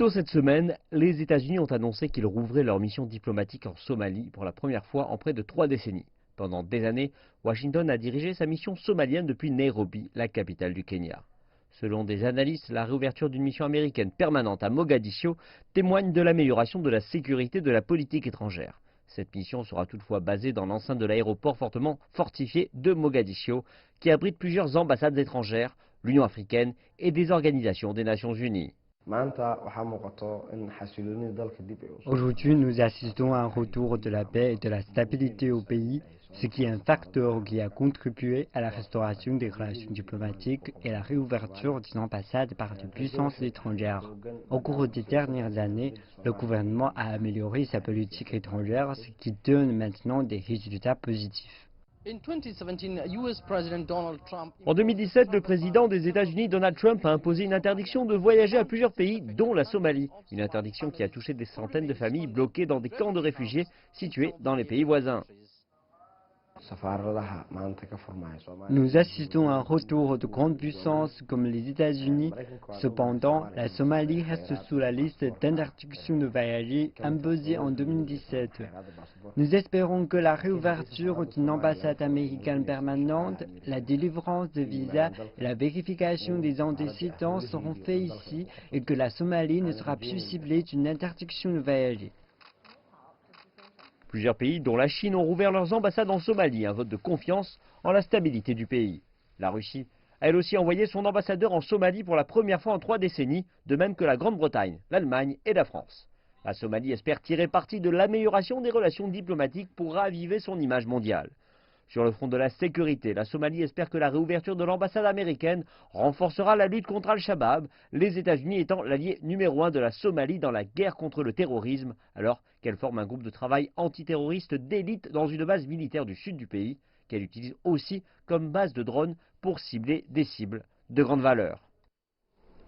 tôt cette semaine, les États-Unis ont annoncé qu'ils rouvraient leur mission diplomatique en Somalie pour la première fois en près de 3 décennies. Pendant des années, Washington a dirigé sa mission somalienne depuis Nairobi, la capitale du Kenya. Selon des analystes, la réouverture d'une mission américaine permanente à Mogadiscio témoigne de l'amélioration de la sécurité de la politique étrangère. Cette mission sera toutefois basée dans l'enceinte de l'aéroport fortement fortifié de Mogadiscio, qui abrite plusieurs ambassades étrangères, l'Union africaine et des organisations des Nations unies. Aujourd'hui, nous assistons à un retour de la paix et de la stabilité au pays, ce qui est un facteur qui a contribué à la restauration des relations diplomatiques et la réouverture d'une ambassade par des puissances étrangères. Au cours des dernières années, le gouvernement a amélioré sa politique étrangère, ce qui donne maintenant des résultats positifs. En 2017, le président des États-Unis, Donald Trump, a imposé une interdiction de voyager à plusieurs pays, dont la Somalie. Une interdiction qui a touché des centaines de familles bloquées dans des camps de réfugiés situés dans les pays voisins. Nous assistons à un retour de grandes puissances comme les États-Unis. Cependant, la Somalie reste sous la liste d'interdictions de voyager imposée en 2017. Nous espérons que la réouverture d'une ambassade américaine permanente, la délivrance de visas et la vérification des antécédents seront faits ici et que la Somalie ne sera plus ciblée d'une interdiction de voyager. Plusieurs pays, dont la Chine, ont rouvert leurs ambassades en Somalie, un vote de confiance en la stabilité du pays. La Russie a elle aussi envoyé son ambassadeur en Somalie pour la première fois en 3 décennies, de même que la Grande-Bretagne, l'Allemagne et la France. La Somalie espère tirer parti de l'amélioration des relations diplomatiques pour raviver son image mondiale. Sur le front de la sécurité, la Somalie espère que la réouverture de l'ambassade américaine renforcera la lutte contre Al-Shabaab, les États-Unis étant l'allié numéro 1 de la Somalie dans la guerre contre le terrorisme, alors qu'elle forme un groupe de travail antiterroriste d'élite dans une base militaire du sud du pays, qu'elle utilise aussi comme base de drones pour cibler des cibles de grande valeur.